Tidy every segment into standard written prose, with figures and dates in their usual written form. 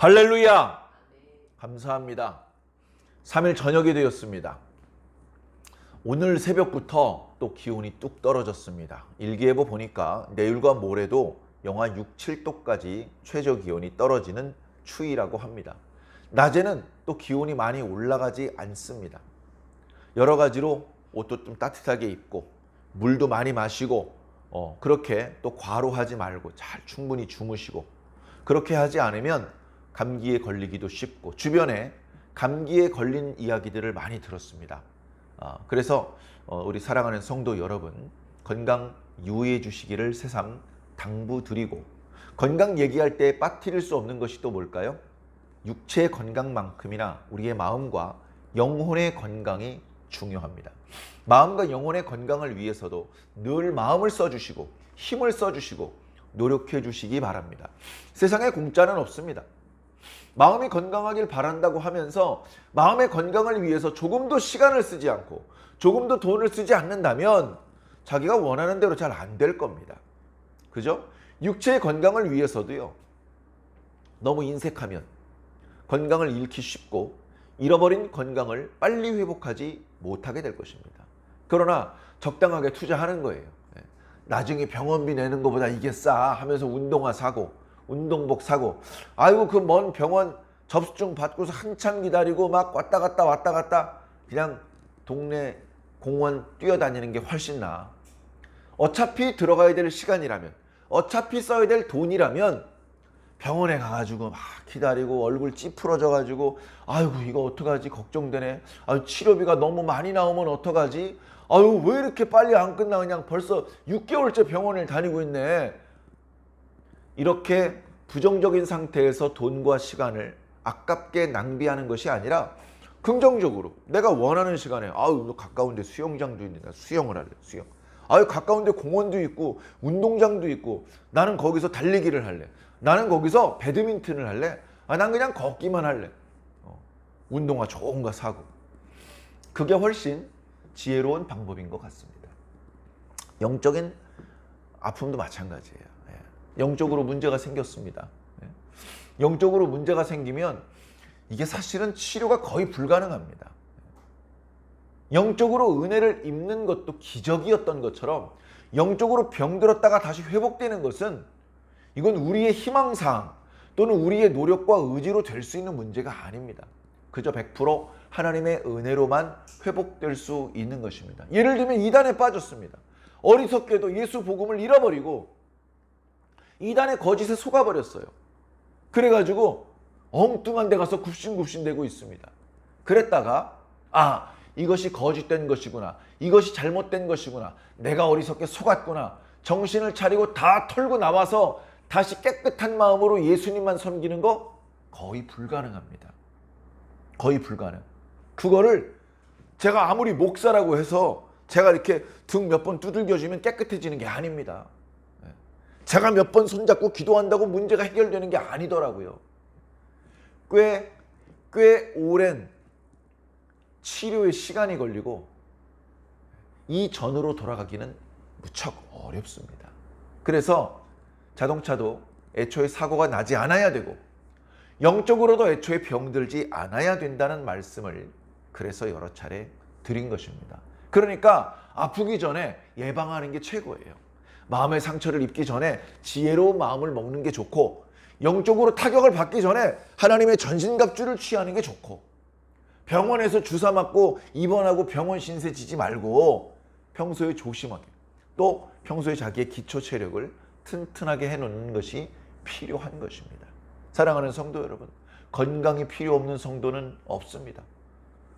할렐루야! 감사합니다. 3일 저녁이 되었습니다. 오늘 새벽부터 또 기온이 뚝 떨어졌습니다. 일기예보 보니까 내일과 모레도 영하 6, 7도까지 최저 기온이 떨어지는 추위라고 합니다. 낮에는 또 기온이 많이 올라가지 않습니다. 여러 가지로 옷도 좀 따뜻하게 입고 물도 많이 마시고 그렇게 또 과로하지 말고 잘 충분히 주무시고 그렇게 하지 않으면 감기에 걸리기도 쉽고 주변에 감기에 걸린 이야기들을 많이 들었습니다. 그래서 우리 사랑하는 성도 여러분 건강 유의해 주시기를 새삼 당부드리고 건강 얘기할 때 빠뜨릴 수 없는 것이 또 뭘까요? 육체 건강만큼이나 우리의 마음과 영혼의 건강이 중요합니다. 마음과 영혼의 건강을 위해서도 늘 마음을 써주시고 힘을 써주시고 노력해 주시기 바랍니다. 세상에 공짜는 없습니다. 마음이 건강하길 바란다고 하면서 마음의 건강을 위해서 조금도 시간을 쓰지 않고 조금도 돈을 쓰지 않는다면 자기가 원하는 대로 잘 안 될 겁니다. 그죠? 육체의 건강을 위해서도요. 너무 인색하면 건강을 잃기 쉽고 잃어버린 건강을 빨리 회복하지 못하게 될 것입니다. 그러나 적당하게 투자하는 거예요. 나중에 병원비 내는 것보다 이게 싸 하면서 운동화 사고 운동복 사고 아이고 그 먼 병원 접수증 받고서 한참 기다리고 막 왔다 갔다 그냥 동네 공원 뛰어다니는 게 훨씬 나아. 어차피 들어가야 될 시간이라면 어차피 써야 될 돈이라면 병원에 가가지고 막 기다리고 얼굴 찌푸러져 가지고 아이고 이거 어떡하지 걱정되네. 아유 치료비가 너무 많이 나오면 어떡하지. 아유 왜 이렇게 빨리 안 끝나 그냥 벌써 6개월째 병원을 다니고 있네. 이렇게 부정적인 상태에서 돈과 시간을 아깝게 낭비하는 것이 아니라 긍정적으로 내가 원하는 시간에 아유 가까운 데 수영장도 있는데 수영을 할래. 수영. 아유 가까운 데 공원도 있고 운동장도 있고 나는 거기서 달리기를 할래. 나는 거기서 배드민턴을 할래. 난 그냥 걷기만 할래. 운동화 좋은 거 사고. 그게 훨씬 지혜로운 방법인 것 같습니다. 영적인 아픔도 마찬가지예요. 영적으로 문제가 생겼습니다. 영적으로 문제가 생기면 이게 사실은 치료가 거의 불가능합니다. 영적으로 은혜를 입는 것도 기적이었던 것처럼 영적으로 병들었다가 다시 회복되는 것은 이건 우리의 희망사항 또는 우리의 노력과 의지로 될 수 있는 문제가 아닙니다. 그저 100% 하나님의 은혜로만 회복될 수 있는 것입니다. 예를 들면 이단에 빠졌습니다. 어리석게도 예수 복음을 잃어버리고 이단의 거짓에 속아버렸어요. 그래가지고 엉뚱한 데 가서 굽신굽신대고 있습니다. 그랬다가 이것이 거짓된 것이구나. 이것이 잘못된 것이구나. 내가 어리석게 속았구나. 정신을 차리고 다 털고 나와서 다시 깨끗한 마음으로 예수님만 섬기는 거 거의 불가능합니다. 거의 불가능. 그거를 제가 아무리 목사라고 해서 제가 이렇게 등 몇 번 두들겨주면 깨끗해지는 게 아닙니다. 제가 몇 번 손잡고 기도한다고 문제가 해결되는 게 아니더라고요. 꽤 오랜 치료의 시간이 걸리고 이전으로 돌아가기는 무척 어렵습니다. 그래서 자동차도 애초에 사고가 나지 않아야 되고 영적으로도 애초에 병들지 않아야 된다는 말씀을 그래서 여러 차례 드린 것입니다. 그러니까 아프기 전에 예방하는 게 최고예요. 마음의 상처를 입기 전에 지혜로운 마음을 먹는 게 좋고 영적으로 타격을 받기 전에 하나님의 전신갑주를 취하는 게 좋고 병원에서 주사 맞고 입원하고 병원 신세 지지 말고 평소에 조심하게 또 평소에 자기의 기초 체력을 튼튼하게 해놓는 것이 필요한 것입니다. 사랑하는 성도 여러분, 건강이 필요 없는 성도는 없습니다.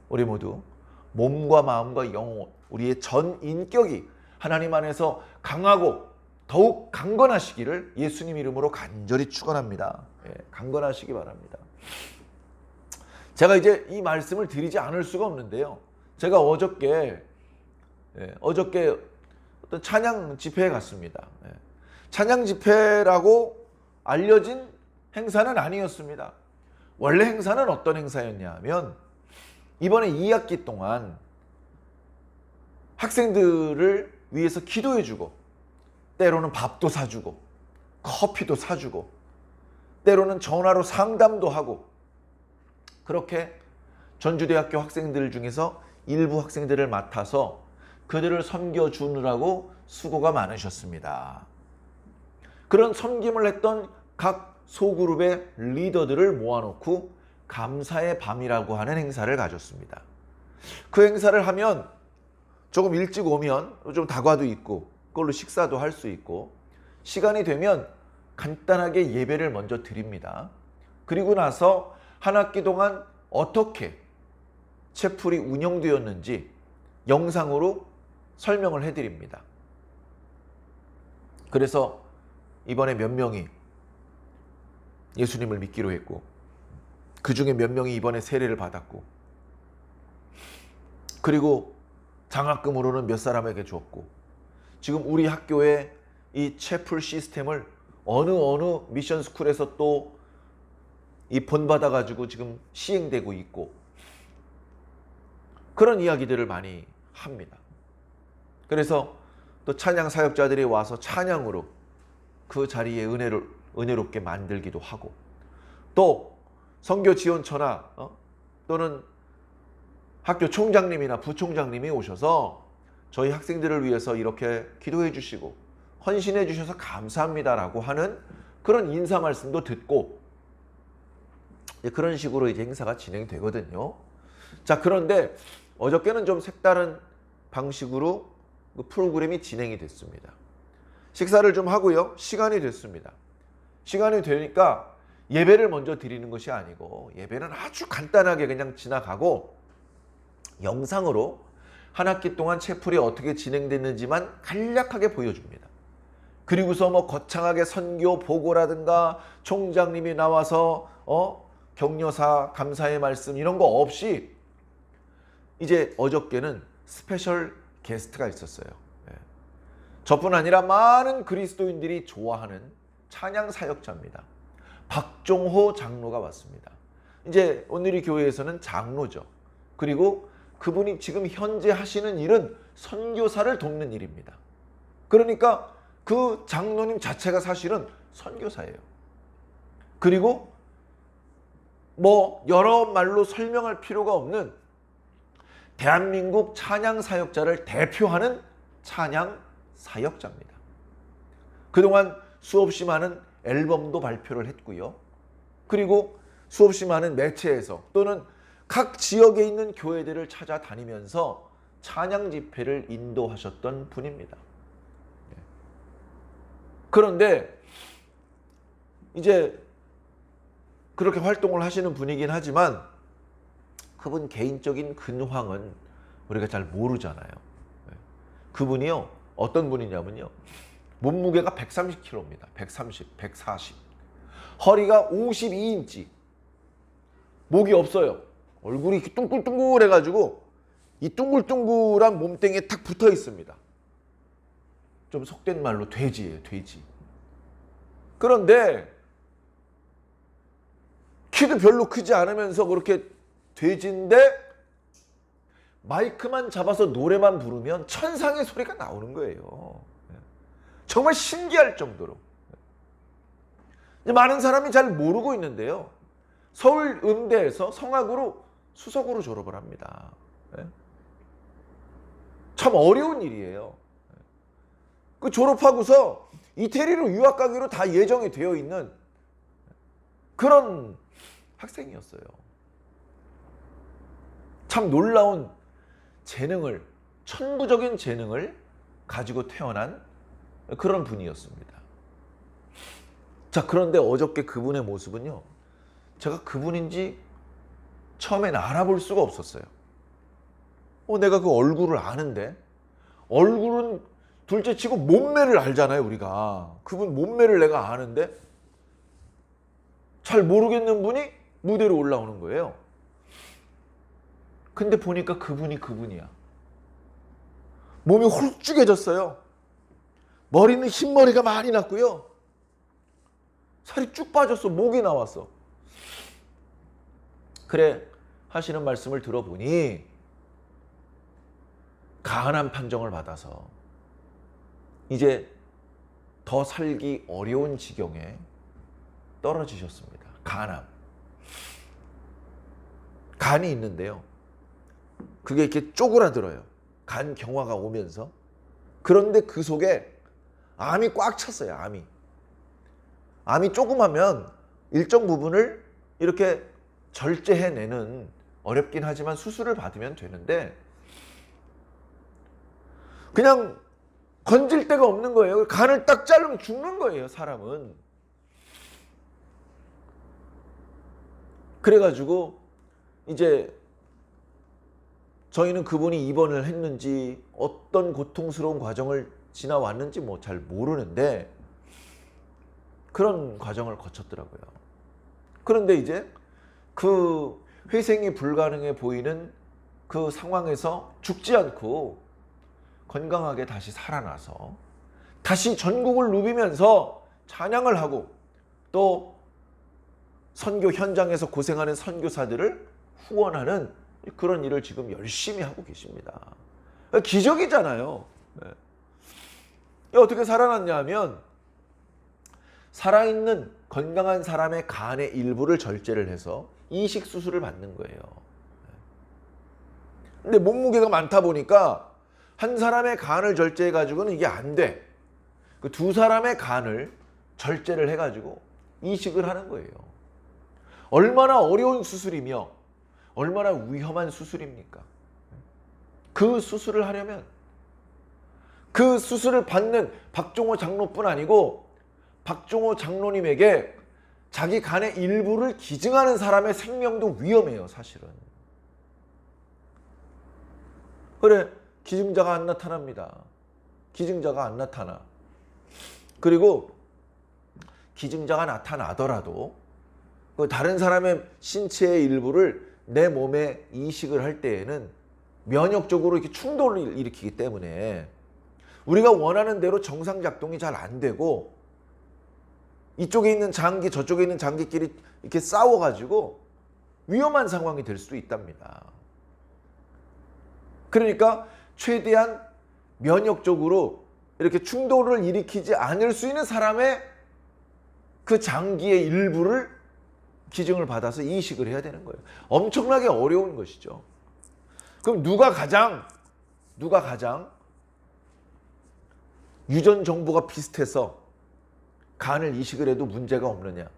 우리 모두 몸과 마음과 영혼, 우리의 전 인격이 하나님 안에서 강하고 더욱 강건하시기를 예수님 이름으로 간절히 축원합니다. 강건하시기 바랍니다. 제가 이제 이 말씀을 드리지 않을 수가 없는데요. 제가 어저께 어떤 찬양 집회에 갔습니다. 찬양 집회라고 알려진 행사는 아니었습니다. 원래 행사는 어떤 행사였냐 하면 이번에 2학기 동안 학생들을 위해서 기도해주고 때로는 밥도 사주고 커피도 사주고 때로는 전화로 상담도 하고 그렇게 전주대학교 학생들 중에서 일부 학생들을 맡아서 그들을 섬겨주느라고 수고가 많으셨습니다. 그런 섬김을 했던 각 소그룹의 리더들을 모아놓고 감사의 밤이라고 하는 행사를 가졌습니다. 그 행사를 하면 조금 일찍 오면 좀 다과도 있고 그걸로 식사도 할 수 있고 시간이 되면 간단하게 예배를 먼저 드립니다. 그리고 나서 한 학기 동안 어떻게 채플이 운영되었는지 영상으로 설명을 해드립니다. 그래서 이번에 몇 명이 예수님을 믿기로 했고 그 중에 몇 명이 이번에 세례를 받았고 그리고 장학금으로는 몇 사람에게 줬고 지금 우리 학교의 이 채플 시스템을 어느 미션 스쿨에서 또 이 본받아 가지고 지금 시행되고 있고 그런 이야기들을 많이 합니다. 그래서 또 찬양 사역자들이 와서 찬양으로 그 자리에 은혜롭게 만들기도 하고 또 선교 지원처나 또는 학교 총장님이나 부총장님이 오셔서 저희 학생들을 위해서 이렇게 기도해 주시고 헌신해 주셔서 감사합니다라고 하는 그런 인사 말씀도 듣고 그런 식으로 이제 행사가 진행되거든요. 자, 그런데 어저께는 좀 색다른 방식으로 그 프로그램이 진행이 됐습니다. 식사를 좀 하고요. 시간이 됐습니다. 시간이 되니까 예배를 먼저 드리는 것이 아니고 예배는 아주 간단하게 그냥 지나가고 영상으로 한 학기 동안 채플이 어떻게 진행됐는지만 간략하게 보여줍니다. 그리고서 뭐 거창하게 선교 보고라든가 총장님이 나와서 격려사 감사의 말씀 이런 거 없이 이제 어저께는 스페셜 게스트가 있었어요. 저뿐 아니라 많은 그리스도인들이 좋아하는 찬양 사역자입니다. 박종호 장로가 왔습니다. 이제 오늘의 교회에서는 장로죠. 그리고 그분이 지금 현재 하시는 일은 선교사를 돕는 일입니다. 그러니까 그 장로님 자체가 사실은 선교사예요. 그리고 뭐 여러 말로 설명할 필요가 없는 대한민국 찬양 사역자를 대표하는 찬양 사역자입니다. 그동안 수없이 많은 앨범도 발표를 했고요. 그리고 수없이 많은 매체에서 또는 각 지역에 있는 교회들을 찾아다니면서 찬양 집회를 인도하셨던 분입니다. 그런데 이제 그렇게 활동을 하시는 분이긴 하지만 그분 개인적인 근황은 우리가 잘 모르잖아요. 그분이요, 어떤 분이냐면요, 몸무게가 130kg입니다. 130, 140. 허리가 52인치. 목이 없어요. 얼굴이 뚱글뚱글해가지고 이 뚱글뚱글한 몸뚱이에 탁 붙어 있습니다. 좀 속된 말로 돼지예요, 돼지. 그런데 키도 별로 크지 않으면서 그렇게 돼지인데 마이크만 잡아서 노래만 부르면 천상의 소리가 나오는 거예요. 정말 신기할 정도로. 많은 사람이 잘 모르고 있는데요. 서울 음대에서 성악으로 수석으로 졸업을 합니다. 참 어려운 일이에요. 그 졸업하고서 이태리로 유학 가기로 다 예정이 되어 있는 그런 학생이었어요. 참 놀라운 재능을, 천부적인 재능을 가지고 태어난 그런 분이었습니다. 자, 그런데 어저께 그분의 모습은요, 제가 그분인지 처음엔 알아볼 수가 없었어요. 내가 그 얼굴을 아는데, 얼굴은 둘째 치고 몸매를 알잖아요, 우리가. 그분 몸매를 내가 아는데 잘 모르겠는 분이 무대로 올라오는 거예요. 근데 보니까 그분이 그분이야. 몸이 홀쭉해졌어요. 머리는 흰머리가 많이 났고요. 살이 쭉 빠졌어. 목이 나왔어. 그래, 하시는 말씀을 들어보니 가한한 판정을 받아서 이제 더 살기 어려운 지경에 떨어지셨습니다. 간이 있는데요. 그게 이렇게 쪼그라들어요. 간 경화가 오면서. 그런데 그 속에 암이 꽉 찼어요. 암이 조그마면 일정 부분을 이렇게 절제해내는, 어렵긴 하지만 수술을 받으면 되는데 그냥 건질 데가 없는 거예요. 간을 딱 자르면 죽는 거예요, 사람은. 그래가지고 이제 저희는 그분이 입원을 했는지 어떤 고통스러운 과정을 지나왔는지 뭐 잘 모르는데 그런 과정을 거쳤더라고요. 그런데 이제 그 회생이 불가능해 보이는 그 상황에서 죽지 않고 건강하게 다시 살아나서 다시 전국을 누비면서 찬양을 하고 또 선교 현장에서 고생하는 선교사들을 후원하는 그런 일을 지금 열심히 하고 계십니다. 기적이잖아요. 어떻게 살아났냐 하면 살아있는 건강한 사람의 간의 일부를 절제를 해서 이식 수술을 받는 거예요. 근데 몸무게가 많다 보니까 한 사람의 간을 절제해 가지고는 이게 안 돼. 그 두 사람의 간을 절제를 해 가지고 이식을 하는 거예요. 얼마나 어려운 수술이며 얼마나 위험한 수술입니까? 그 수술을 하려면 그 수술을 받는 박종호 장로뿐 아니고 박종호 장로님에게 자기 간의 일부를 기증하는 사람의 생명도 위험해요, 사실은. 그래, 기증자가 안 나타납니다. 기증자가 안 나타나. 그리고 기증자가 나타나더라도 그 다른 사람의 신체의 일부를 내 몸에 이식을 할 때에는 면역적으로 이렇게 충돌을 일으키기 때문에 우리가 원하는 대로 정상 작동이 잘 안 되고 이쪽에 있는 장기 저쪽에 있는 장기끼리 이렇게 싸워가지고 위험한 상황이 될 수 있답니다. 그러니까 최대한 면역적으로 이렇게 충돌을 일으키지 않을 수 있는 사람의 그 장기의 일부를 기증을 받아서 이식을 해야 되는 거예요. 엄청나게 어려운 것이죠. 그럼 누가 가장 유전 정보가 비슷해서 간을 이식을 해도 문제가 없느냐?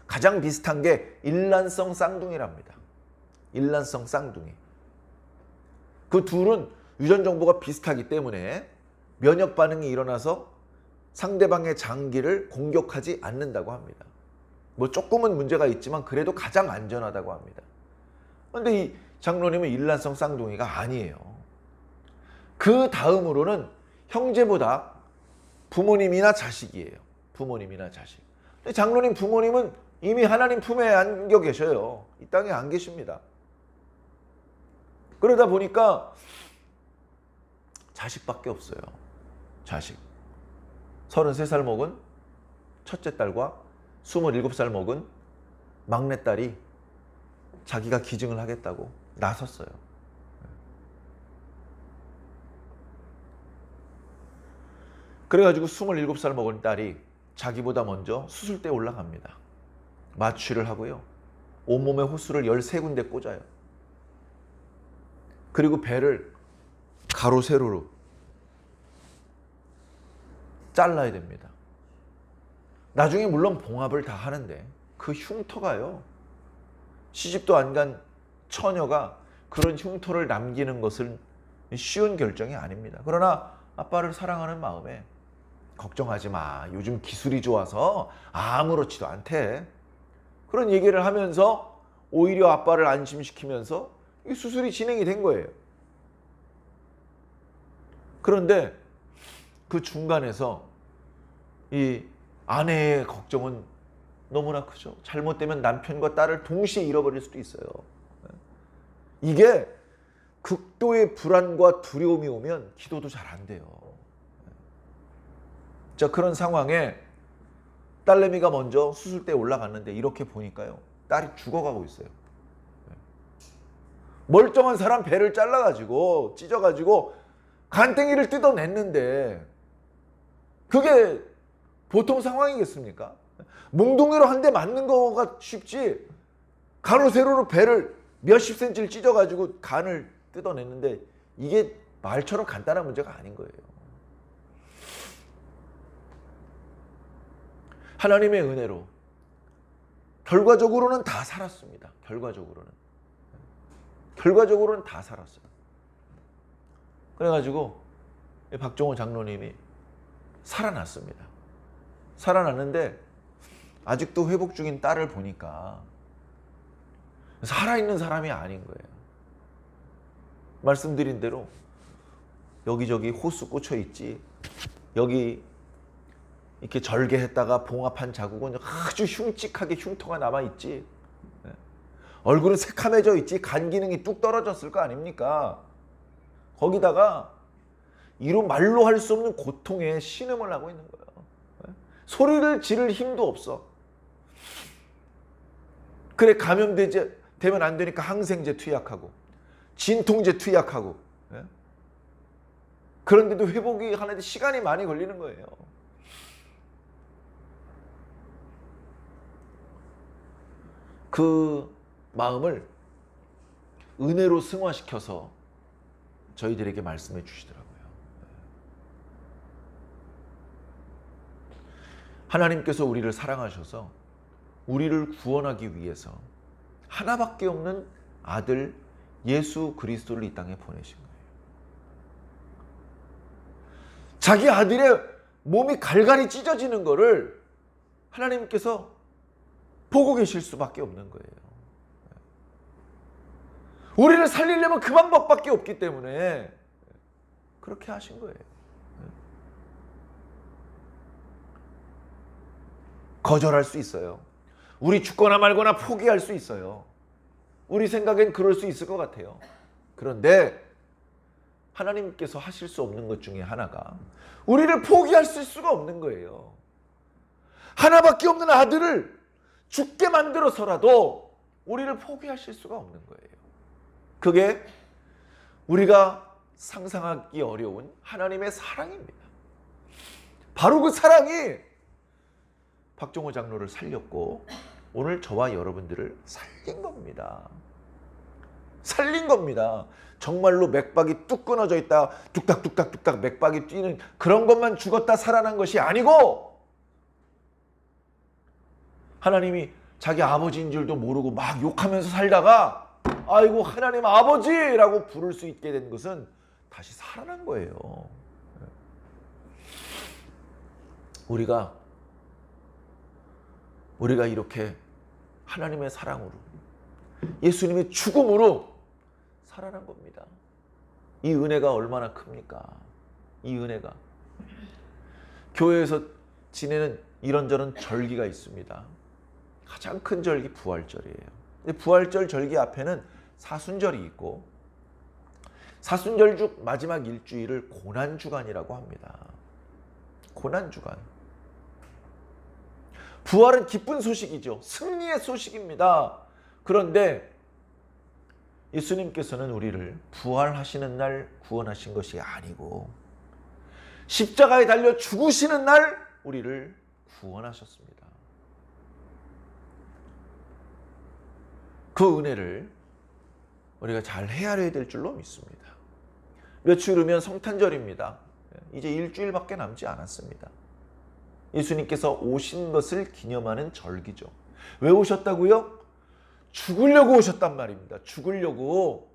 가장 비슷한 게 일란성 쌍둥이랍니다. 일란성 쌍둥이. 그 둘은 유전 정보가 비슷하기 때문에 면역 반응이 일어나서 상대방의 장기를 공격하지 않는다고 합니다. 뭐 조금은 문제가 있지만 그래도 가장 안전하다고 합니다. 그런데 이 장로님은 일란성 쌍둥이가 아니에요. 그 다음으로는 형제보다 부모님이나 자식이에요. 부모님이나 자식. 근데 장로님 부모님은 이미 하나님 품에 안겨 계셔요. 이 땅에 안 계십니다. 그러다 보니까 자식밖에 없어요. 자식. 33살 먹은 첫째 딸과 27살 먹은 막내딸이 자기가 기증을 하겠다고 나섰어요. 그래가지고 27살 먹은 딸이 자기보다 먼저 수술대에 올라갑니다. 마취를 하고요. 온몸에 호수를 13군데 꽂아요. 그리고 배를 가로 세로로 잘라야 됩니다. 나중에 물론 봉합을 다 하는데 그 흉터가요. 시집도 안 간 처녀가 그런 흉터를 남기는 것은 쉬운 결정이 아닙니다. 그러나 아빠를 사랑하는 마음에 걱정하지 마. 요즘 기술이 좋아서 아무렇지도 않대. 그런 얘기를 하면서 오히려 아빠를 안심시키면서 이 수술이 진행이 된 거예요. 그런데 그 중간에서 이 아내의 걱정은 너무나 크죠. 잘못되면 남편과 딸을 동시에 잃어버릴 수도 있어요. 이게 극도의 불안과 두려움이 오면 기도도 잘 안 돼요. 자, 그런 상황에 딸내미가 먼저 수술대에 올라갔는데 이렇게 보니까요. 딸이 죽어가고 있어요. 멀쩡한 사람 배를 잘라가지고 찢어가지고 간땡이를 뜯어냈는데 그게 보통 상황이겠습니까? 몽둥이로 한 대 맞는 거가 쉽지, 간호 세로로 배를 몇십 센치를 찢어가지고 간을 뜯어냈는데 이게 말처럼 간단한 문제가 아닌 거예요. 하나님의 은혜로 결과적으로는 다 살았습니다. 결과적으로는 다 살았어요. 그래가지고 박종호 장로님이 살아났습니다. 살아났는데 아직도 회복 중인 딸을 보니까 살아있는 사람이 아닌 거예요. 말씀드린 대로 여기저기 호수 꽂혀 있지, 여기 이렇게 절개했다가 봉합한 자국은 아주 흉측하게 흉터가 남아있지, 얼굴은 새카매져 있지, 간 기능이 뚝 떨어졌을 거 아닙니까? 거기다가 이로 말로 할 수 없는 고통에 신음을 하고 있는 거예요. 소리를 지를 힘도 없어. 그래, 되면 안 되니까 항생제 투약하고 진통제 투약하고, 그런데도 회복이 하는데 시간이 많이 걸리는 거예요. 그 마음을 은혜로 승화시켜서 저희들에게 말씀해 주시더라고요. 하나님께서 우리를 사랑하셔서 우리를 구원하기 위해서 하나밖에 없는 아들 예수 그리스도를 이 땅에 보내신 거예요. 자기 아들의 몸이 갈갈이 찢어지는 거를 하나님께서 보고 계실 수밖에 없는 거예요. 우리를 살리려면 그 방법밖에 없기 때문에 그렇게 하신 거예요. 거절할 수 있어요. 우리 죽거나 말거나 포기할 수 있어요. 우리 생각엔 그럴 수 있을 것 같아요. 그런데 하나님께서 하실 수 없는 것 중에 하나가 우리를 포기할 수가 없는 거예요. 하나밖에 없는 아들을 죽게 만들어서라도 우리를 포기하실 수가 없는 거예요. 그게 우리가 상상하기 어려운 하나님의 사랑입니다. 바로 그 사랑이 박종호 장로를 살렸고 오늘 저와 여러분들을 살린 겁니다. 살린 겁니다. 정말로 맥박이 뚝 끊어져 있다 뚝딱뚝딱뚝딱 맥박이 뛰는 그런 것만 죽었다 살아난 것이 아니고, 하나님이 자기 아버지인 줄도 모르고 막 욕하면서 살다가 아이고 하나님 아버지라고 부를 수 있게 된 것은 다시 살아난 거예요. 우리가 이렇게 하나님의 사랑으로 예수님의 죽음으로 살아난 겁니다. 이 은혜가 얼마나 큽니까? 이 은혜가. 교회에서 지내는 이런저런 절기가 있습니다. 가장 큰 절기 부활절이에요. 근데 부활절 절기 앞에는 사순절이 있고, 사순절 중 마지막 일주일을 고난주간이라고 합니다. 고난주간. 부활은 기쁜 소식이죠. 승리의 소식입니다. 그런데 예수님께서는 우리를 부활하시는 날 구원하신 것이 아니고 십자가에 달려 죽으시는 날 우리를 구원하셨습니다. 그 은혜를 우리가 잘 헤아려야 될 줄로 믿습니다. 며칠 후면 성탄절입니다. 이제 일주일밖에 남지 않았습니다. 예수님께서 오신 것을 기념하는 절기죠. 왜 오셨다고요? 죽으려고 오셨단 말입니다. 죽으려고.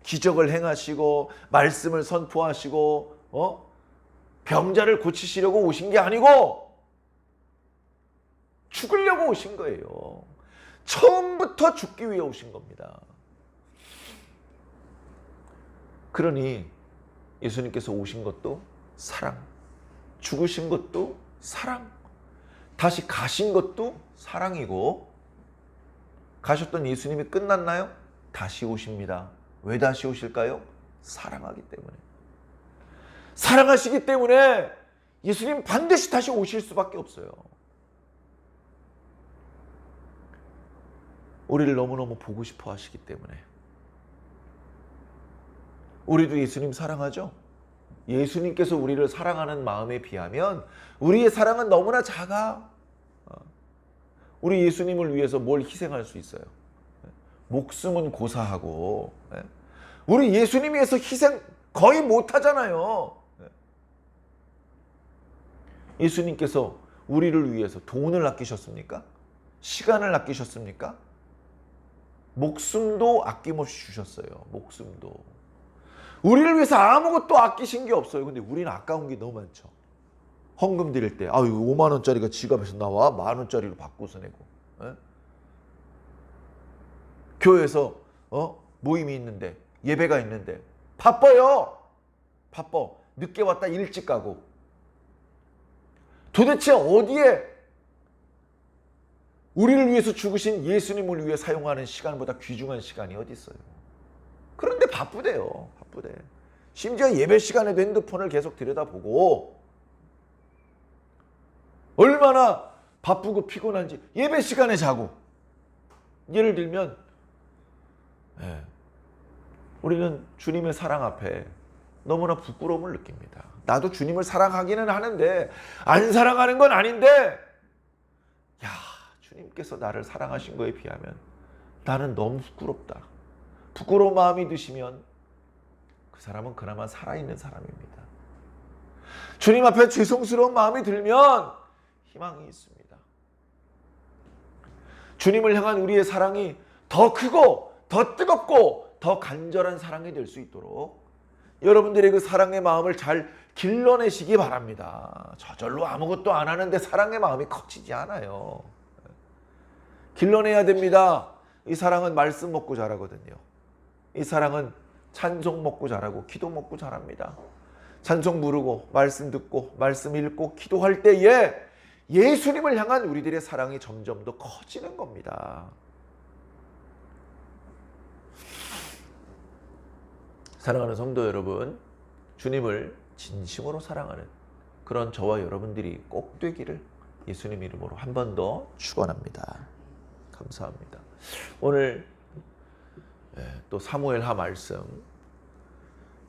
기적을 행하시고 말씀을 선포하시고 병자를 고치시려고 오신 게 아니고 죽으려고 오신 거예요. 처음부터 죽기 위해 오신 겁니다. 그러니 예수님께서 오신 것도 사랑, 죽으신 것도 사랑, 다시 가신 것도 사랑이고, 가셨던 예수님이 끝났나요? 다시 오십니다. 왜 다시 오실까요? 사랑하기 때문에. 사랑하시기 때문에 예수님 반드시 다시 오실 수밖에 없어요. 우리를 너무너무 보고 싶어 하시기 때문에. 우리도 예수님 사랑하죠? 예수님께서 우리를 사랑하는 마음에 비하면 우리의 사랑은 너무나 작아. 우리 예수님을 위해서 뭘 희생할 수 있어요? 목숨은 고사하고. 우리 예수님 위해서 희생 거의 못하잖아요. 예수님께서 우리를 위해서 돈을 아끼셨습니까? 시간을 아끼셨습니까? 목숨도 아낌없이 주셨어요. 목숨도. 우리를 위해서 아무것도 아끼신 게 없어요. 근데 우리는 아까운 게 너무 많죠. 헌금 드릴 때, 5만 원짜리가 지갑에서 나와 1만 원짜리로 바꿔서 내고. 교회에서 모임이 있는데, 예배가 있는데 바빠요. 바빠. 늦게 왔다 일찍 가고. 도대체 어디에 우리를 위해서 죽으신 예수님을 위해 사용하는 시간보다 귀중한 시간이 어디 있어요? 그런데 바쁘대요. 바쁘대. 심지어 예배 시간에도 핸드폰을 계속 들여다보고, 얼마나 바쁘고 피곤한지 예배 시간에 자고. 예를 들면 우리는 주님의 사랑 앞에 너무나 부끄러움을 느낍니다. 나도 주님을 사랑하기는 하는데 안 사랑하는 건 아닌데, 주님께서 나를 사랑하신 거에 비하면 나는 너무 부끄럽다. 부끄러운 마음이 드시면 그 사람은 그나마 살아있는 사람입니다. 주님 앞에 죄송스러운 마음이 들면 희망이 있습니다. 주님을 향한 우리의 사랑이 더 크고 더 뜨겁고 더 간절한 사랑이 될 수 있도록 여러분들의 그 사랑의 마음을 잘 길러내시기 바랍니다. 저절로 아무것도 안 하는데 사랑의 마음이 커지지 않아요. 길러내야 됩니다. 이 사랑은 말씀 먹고 자라거든요. 이 사랑은 찬송 먹고 자라고 기도 먹고 자랍니다. 찬송 부르고 말씀 듣고 말씀 읽고 기도할 때에 예수님을 향한 우리들의 사랑이 점점 더 커지는 겁니다. 사랑하는 성도 여러분, 주님을 진심으로 사랑하는 그런 저와 여러분들이 꼭 되기를 예수님 이름으로 한 번 더 축원합니다. 감사합니다. 오늘 또 사무엘하 말씀,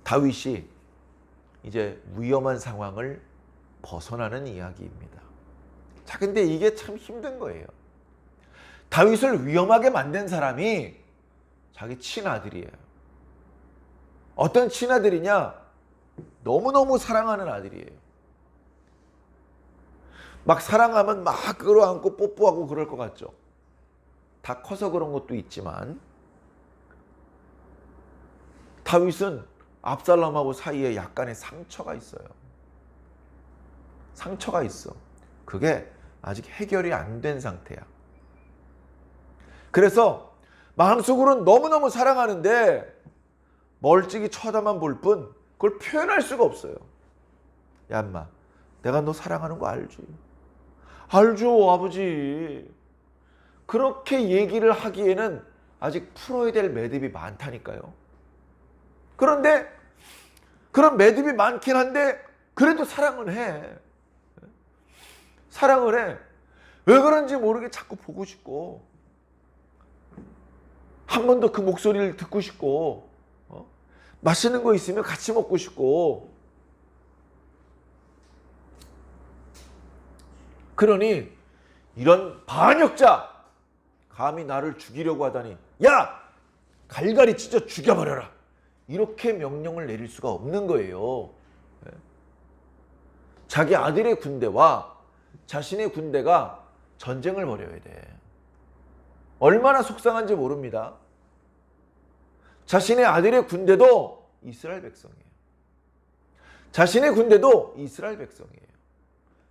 다윗이 이제 위험한 상황을 벗어나는 이야기입니다. 자, 근데 이게 참 힘든 거예요. 다윗을 위험하게 만든 사람이 자기 친아들이에요. 어떤 친아들이냐? 너무너무 사랑하는 아들이에요. 막 사랑하면 막 끌어안고 뽀뽀하고 그럴 것 같죠? 다 커서 그런 것도 있지만 다윗은 압살롬하고 사이에 약간의 상처가 있어요. 상처가 있어. 그게 아직 해결이 안 된 상태야. 그래서 마음속으로는 너무너무 사랑하는데 멀찍이 쳐다만 볼 뿐 그걸 표현할 수가 없어요. 야, 인마, 내가 너 사랑하는 거 알지? 알죠, 아버지. 그렇게 얘기를 하기에는 아직 풀어야 될 매듭이 많다니까요. 그런데 그런 매듭이 많긴 한데 그래도 사랑을 해. 사랑을 해. 왜 그런지 모르게 자꾸 보고 싶고 한 번 더 그 목소리를 듣고 싶고 맛있는 거 있으면 같이 먹고 싶고. 그러니 이런 반역자, 감히 나를 죽이려고 하다니, 야! 갈갈이 찢어 죽여버려라. 이렇게 명령을 내릴 수가 없는 거예요. 자기 아들의 군대와 자신의 군대가 전쟁을 벌여야 돼. 얼마나 속상한지 모릅니다. 자신의 아들의 군대도 이스라엘 백성이에요. 자신의 군대도 이스라엘 백성이에요.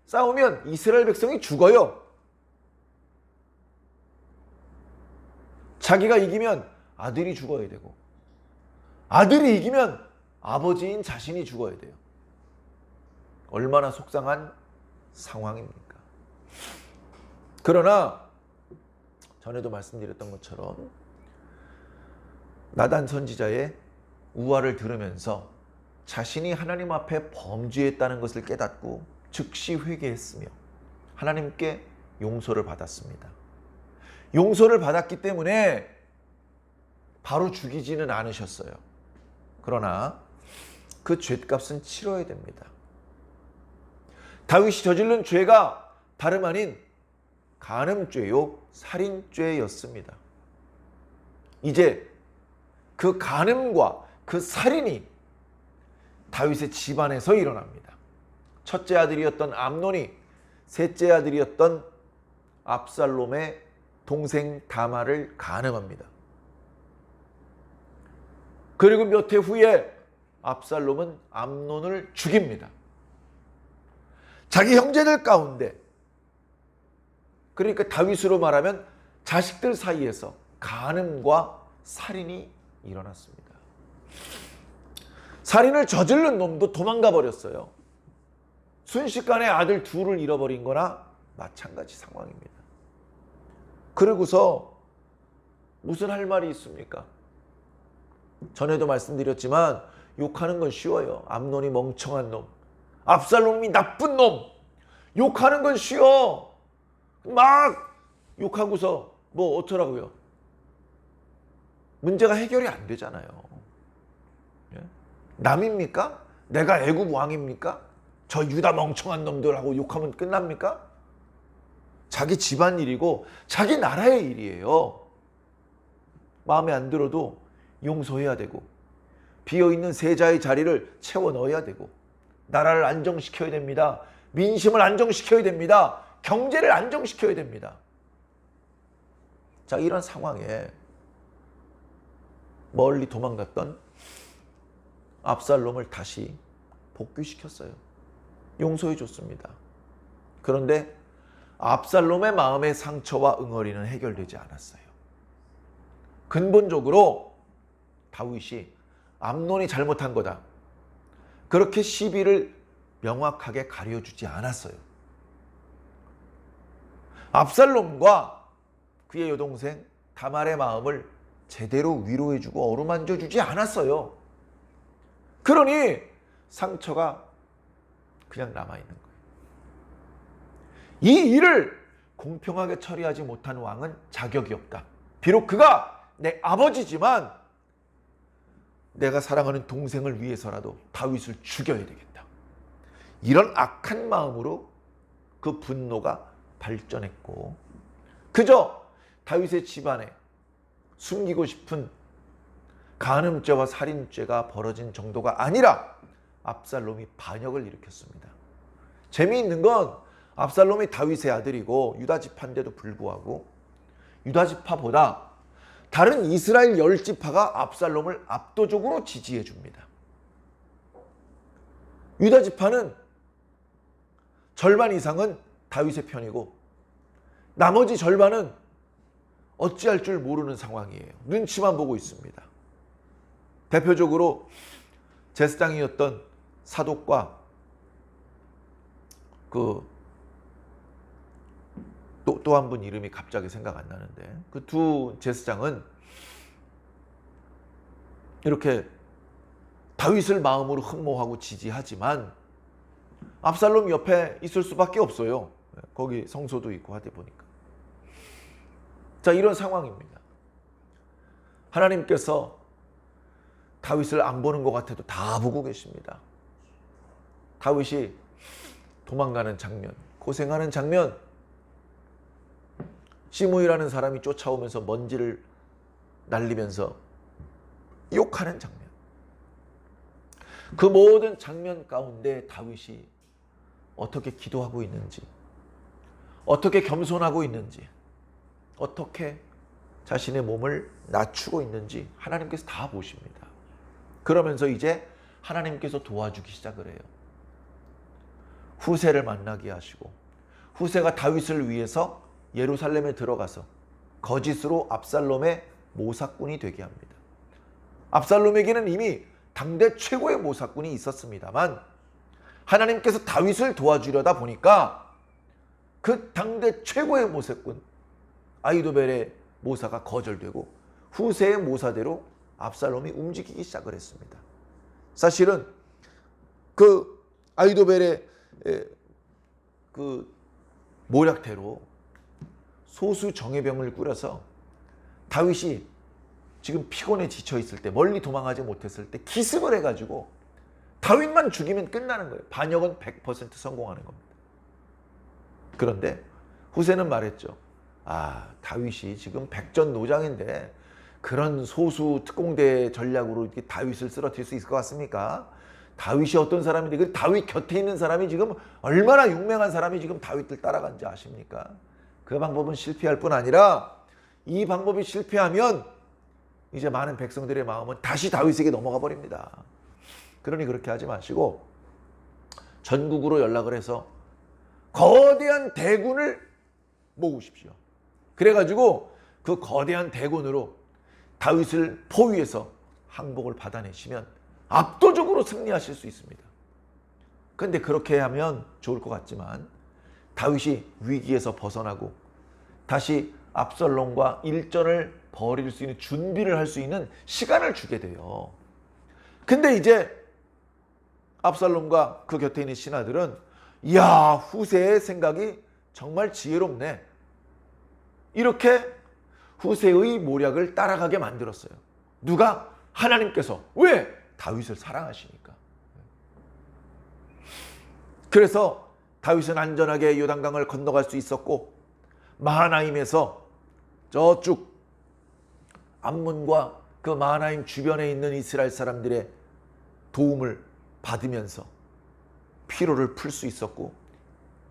싸우면 이스라엘 백성이 죽어요. 자기가 이기면 아들이 죽어야 되고, 아들이 이기면 아버지인 자신이 죽어야 돼요. 얼마나 속상한 상황입니까? 그러나 전에도 말씀드렸던 것처럼 나단 선지자의 우화를 들으면서 자신이 하나님 앞에 범죄했다는 것을 깨닫고 즉시 회개했으며 하나님께 용서를 받았습니다. 용서를 받았기 때문에 바로 죽이지는 않으셨어요. 그러나 그 죗값은 치러야 됩니다. 다윗이 저지른 죄가 다름 아닌 간음죄요 살인죄였습니다. 이제 그 간음과 그 살인이 다윗의 집안에서 일어납니다. 첫째 아들이었던 암논이 셋째 아들이었던 압살롬의 동생 다말을 간음합니다. 그리고 몇 해 후에 압살롬은 암논을 죽입니다. 자기 형제들 가운데, 그러니까 다윗으로 말하면 자식들 사이에서 간음과 살인이 일어났습니다. 살인을 저지른 놈도 도망가 버렸어요. 순식간에 아들 둘을 잃어버린 거나 마찬가지 상황입니다. 그러고서 무슨 할 말이 있습니까? 전에도 말씀드렸지만 욕하는 건 쉬워요. 암논이 멍청한 놈, 압살롬이 나쁜 놈, 욕하는 건 쉬워. 막 욕하고서 뭐 어쩌라고요? 문제가 해결이 안 되잖아요. 남입니까? 내가 애굽 왕입니까? 저 유다 멍청한 놈들하고 욕하면 끝납니까? 자기 집안 일이고 자기 나라의 일이에요. 마음에 안 들어도 용서해야 되고, 비어있는 세자의 자리를 채워 넣어야 되고, 나라를 안정시켜야 됩니다. 민심을 안정시켜야 됩니다. 경제를 안정시켜야 됩니다. 자, 이런 상황에 멀리 도망갔던 압살롬을 다시 복귀시켰어요. 용서해 줬습니다. 그런데 압살롬의 마음의 상처와 응어리는 해결되지 않았어요. 근본적으로 다윗이 암논이 잘못한 거다, 그렇게 시비를 명확하게 가려주지 않았어요. 압살롬과 그의 여동생 다말의 마음을 제대로 위로해주고 어루만져주지 않았어요. 그러니 상처가 그냥 남아있는 거예요. 이 일을 공평하게 처리하지 못한 왕은 자격이 없다. 비록 그가 내 아버지지만 내가 사랑하는 동생을 위해서라도 다윗을 죽여야 되겠다. 이런 악한 마음으로 그 분노가 발전했고, 그저 다윗의 집안에 숨기고 싶은 간음죄와 살인죄가 벌어진 정도가 아니라 압살롬이 반역을 일으켰습니다. 재미있는 건 압살롬이 다윗의 아들이고 유다지파인데도 불구하고 유다지파보다 다른 이스라엘 10지파가 압살롬을 압도적으로 지지해 줍니다. 유다지파는 절반 이상은 다윗의 편이고 나머지 절반은 어찌할 줄 모르는 상황이에요. 눈치만 보고 있습니다. 대표적으로 제사장이었던 사독과 또 한 분 이름이 갑자기 생각 안 나는데, 그 두 제사장은 이렇게 다윗을 마음으로 흠모하고 지지하지만 압살롬 옆에 있을 수밖에 없어요. 거기 성소도 있고 하다 보니까. 자, 이런 상황입니다. 하나님께서 다윗을 안 보는 것 같아도 다 보고 계십니다. 다윗이 도망가는 장면, 고생하는 장면, 시므이라는 사람이 쫓아오면서 먼지를 날리면서 욕하는 장면, 그 모든 장면 가운데 다윗이 어떻게 기도하고 있는지, 어떻게 겸손하고 있는지, 어떻게 자신의 몸을 낮추고 있는지 하나님께서 다 보십니다. 그러면서 이제 하나님께서 도와주기 시작을 해요. 후세를 만나게 하시고, 후세가 다윗을 위해서 예루살렘에 들어가서 거짓으로 압살롬의 모사꾼이 되게 합니다. 압살롬에게는 이미 당대 최고의 모사꾼이 있었습니다만 하나님께서 다윗을 도와주려다 보니까 그 당대 최고의 모사꾼 아히도벨의 모사가 거절되고 후세의 모사대로 압살롬이 움직이기 시작을 했습니다. 사실은 그 아히도벨의 그 모략대로 소수 정예병을 꾸려서 다윗이 지금 피곤에 지쳐 있을 때, 멀리 도망가지 못했을 때 기습을 해가지고 다윗만 죽이면 끝나는 거예요. 반역은 100% 성공하는 겁니다. 그런데 후세는 말했죠. 다윗이 지금 백전노장인데 그런 소수 특공대 전략으로 이렇게 다윗을 쓰러뜨릴 수 있을 것 같습니까? 다윗이 어떤 사람인데 그 다윗 곁에 있는 사람이 지금 얼마나 용맹한 사람이 지금 다윗을 따라간지 아십니까? 그 방법은 실패할 뿐 아니라 이 방법이 실패하면 이제 많은 백성들의 마음은 다시 다윗에게 넘어가 버립니다. 그러니 그렇게 하지 마시고 전국으로 연락을 해서 거대한 대군을 모으십시오. 그래가지고 그 거대한 대군으로 다윗을 포위해서 항복을 받아내시면 압도적으로 승리하실 수 있습니다. 그런데 그렇게 하면 좋을 것 같지만 다윗이 위기에서 벗어나고 다시 압살롬과 일전을 벌일 수 있는 준비를 할 수 있는 시간을 주게 돼요. 근데 이제 압살롬과 그 곁에 있는 신하들은 이야, 후세의 생각이 정말 지혜롭네. 이렇게 후세의 모략을 따라가게 만들었어요. 누가? 하나님께서. 왜? 다윗을 사랑하시니까. 그래서 다윗은 안전하게 요단강을 건너갈 수 있었고 마하나임에서 저쪽 암몬과 그 마하나임 주변에 있는 이스라엘 사람들의 도움을 받으면서 피로를 풀 수 있었고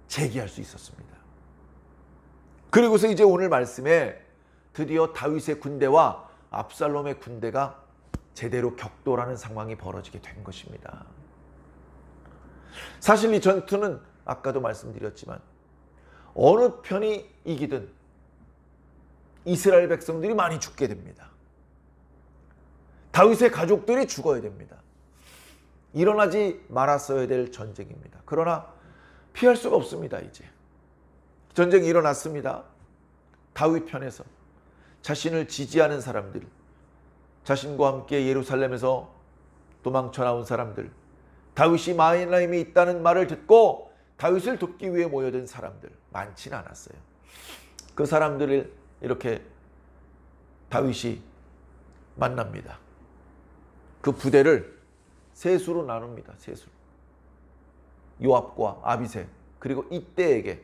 재기할 수 있었습니다. 그리고서 이제 오늘 말씀에 드디어 다윗의 군대와 압살롬의 군대가 제대로 격돌하는 상황이 벌어지게 된 것입니다. 사실 이 전투는 아까도 말씀드렸지만 어느 편이 이기든 이스라엘 백성들이 많이 죽게 됩니다. 다윗의 가족들이 죽어야 됩니다. 일어나지 말았어야 될 전쟁입니다. 그러나 피할 수가 없습니다. 이제 전쟁이 일어났습니다. 다윗 편에서 자신을 지지하는 사람들, 자신과 함께 예루살렘에서 도망쳐 나온 사람들, 다윗이 마하나임에 있다는 말을 듣고 다윗을 돕기 위해 모여든 사람들 많지는 않았어요. 그 사람들을 이렇게 다윗이 만납니다. 그 부대를 세 수로 나눕니다. 세 수로. 요압과 아비새 그리고 이때에게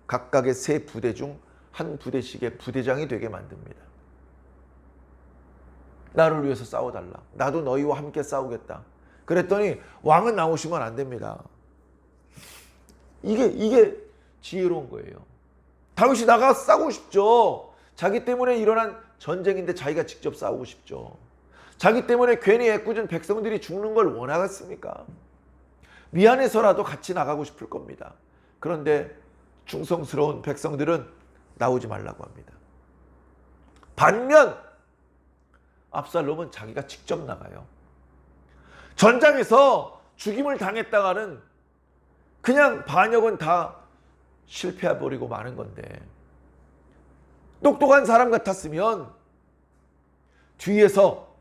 각각의 세 부대 중 한 부대씩의 부대장이 되게 만듭니다. 나를 위해서 싸워달라. 나도 너희와 함께 싸우겠다. 그랬더니 왕은 나오시면 안 됩니다. 이게 지혜로운 거예요. 다윗이 나가 싸우고 싶죠. 자기 때문에 일어난 전쟁인데 자기가 직접 싸우고 싶죠. 자기 때문에 괜히 애꿎은 백성들이 죽는 걸 원하겠습니까? 미안해서라도 같이 나가고 싶을 겁니다. 그런데 충성스러운 백성들은 나오지 말라고 합니다. 반면 압살롬은 자기가 직접 나가요. 전장에서 죽임을 당했다가는 그냥 반역은 다 실패해버리고 마는 건데 똑똑한 사람 같았으면 뒤에서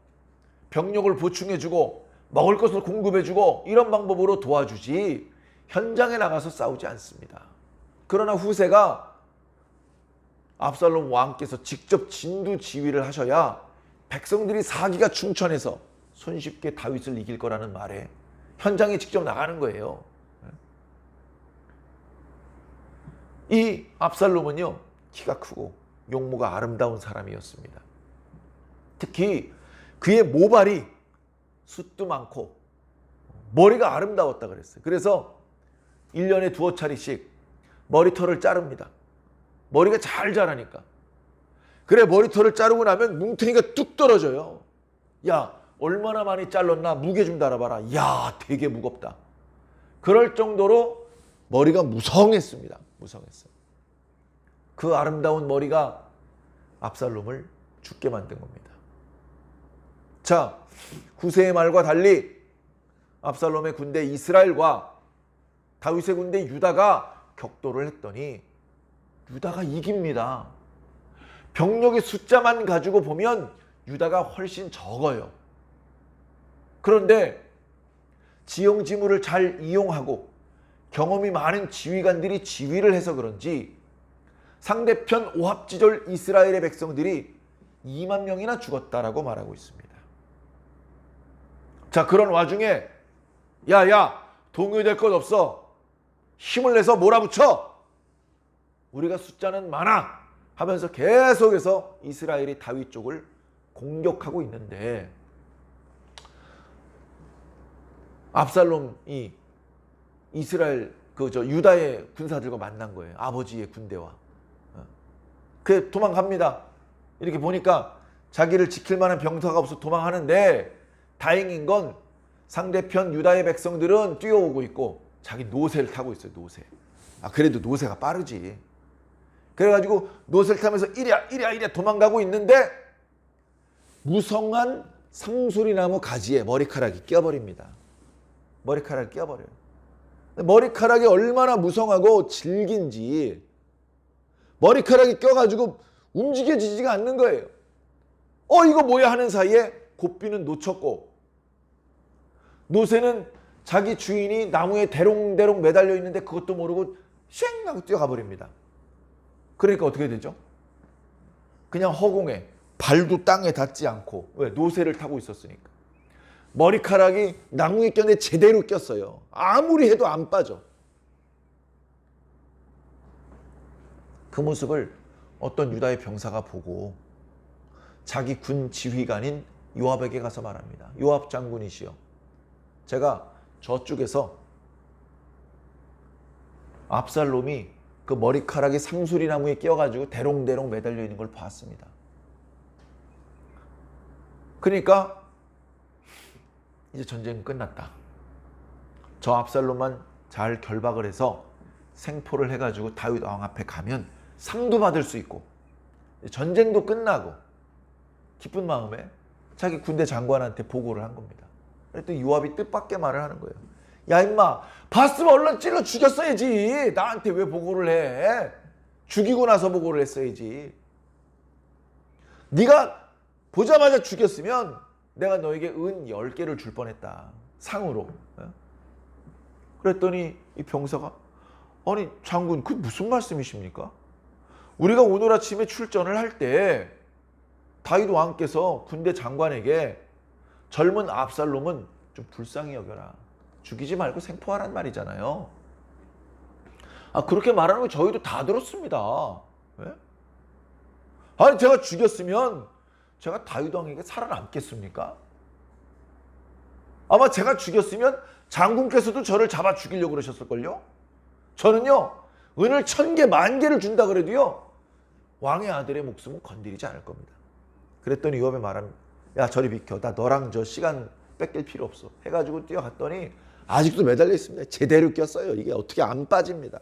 병력을 보충해주고 먹을 것을 공급해주고 이런 방법으로 도와주지 현장에 나가서 싸우지 않습니다. 그러나 후세가 압살롬 왕께서 직접 진두지휘를 하셔야 백성들이 사기가 충천해서 손쉽게 다윗을 이길 거라는 말에 현장에 직접 나가는 거예요. 이 압살롬은요, 키가 크고 용모가 아름다운 사람이었습니다. 특히 그의 모발이 숱도 많고 머리가 아름다웠다 그랬어요. 그래서 1년에 두어 차례씩 머리털을 자릅니다. 머리가 잘 자라니까. 그래, 머리털을 자르고 나면 뭉탱이가 뚝 떨어져요. 야, 얼마나 많이 잘랐나 무게 좀 달아봐라. 야, 되게 무겁다. 그럴 정도로 머리가 무성했습니다. 무성했어요. 그 아름다운 머리가 압살롬을 죽게 만든 겁니다. 자, 후세의 말과 달리 압살롬의 군대 이스라엘과 다윗의 군대 유다가 격돌을 했더니 유다가 이깁니다. 병력의 숫자만 가지고 보면 유다가 훨씬 적어요. 그런데 지형지물을 잘 이용하고 경험이 많은 지휘관들이 지휘를 해서 그런지 상대편 오합지졸 이스라엘의 백성들이 2만 명이나 죽었다라고 말하고 있습니다. 자, 그런 와중에 야야 동요될 것 없어. 힘을 내서 몰아붙여. 우리가 숫자는 많아 하면서 계속해서 이스라엘이 다윗 쪽을 공격하고 있는데 압살롬이 이스라엘 유다의 군사들과 만난 거예요. 아버지의 군대와. 그 도망갑니다. 이렇게 보니까 자기를 지킬 만한 병사가 없어 도망하는데 다행인 건 상대편 유다의 백성들은 뛰어오고 있고 자기 노새를 타고 있어요. 노새. 그래도 노새가 빠르지. 그래가지고 노새를 타면서 이랴 도망가고 있는데 무성한 상수리나무 가지에 머리카락이 껴버립니다. 머리카락이 껴버려요. 머리카락이 얼마나 무성하고 질긴지 머리카락이 껴가지고 움직여지지가 않는 거예요. 이거 뭐야 하는 사이에 고삐는 놓쳤고 노새는 자기 주인이 나무에 대롱대롱 매달려 있는데 그것도 모르고 쉥 하고 뛰어가 버립니다. 그러니까 어떻게 되죠? 그냥 허공에 발도 땅에 닿지 않고 왜? 노새를 타고 있었으니까. 머리카락이 나무에 꼈는데 제대로 꼈어요. 아무리 해도 안 빠져. 그 모습을 어떤 유다의 병사가 보고 자기 군 지휘관인 요압에게 가서 말합니다. 요압 장군이시여, 제가 저쪽에서 압살롬이 그 머리카락이 상수리나무에 끼어가지고 대롱대롱 매달려 있는 걸 봤습니다. 그러니까 이제 전쟁은 끝났다. 저 압살롬만 잘 결박을 해서 생포를 해가지고 다윗 왕 앞에 가면 상도 받을 수 있고 전쟁도 끝나고 기쁜 마음에 자기 군대 장관한테 보고를 한 겁니다. 그랬더니 요압이 뜻밖의 말을 하는 거예요. 야 임마, 봤으면 얼른 찔러 죽였어야지. 나한테 왜 보고를 해? 죽이고 나서 보고를 했어야지. 네가 보자마자 죽였으면 내가 너에게 은 10개를 줄 뻔했다. 상으로. 그랬더니 이 병사가 아니 장군 그 무슨 말씀이십니까? 우리가 오늘 아침에 출전을 할 때 다윗 왕께서 군대 장관에게 젊은 압살롬은 좀 불쌍히 여겨라. 죽이지 말고 생포하란 말이잖아요. 그렇게 말하는 거 저희도 다 들었습니다. 왜? 아니 제가 죽였으면 제가 다윗 왕에게 살아남겠습니까? 아마 제가 죽였으면 장군께서도 저를 잡아 죽이려고 그러셨을걸요? 저는요 은을 1000개, 10,000개를 준다 그래도요 왕의 아들의 목숨은 건드리지 않을 겁니다. 그랬더니 요압이 말합니다. 야 저리 비켜. 나 너랑 저 시간 뺏길 필요 없어. 해가지고 뛰어갔더니 아직도 매달려 있습니다. 제대로 꼈어요. 이게 어떻게 안 빠집니다.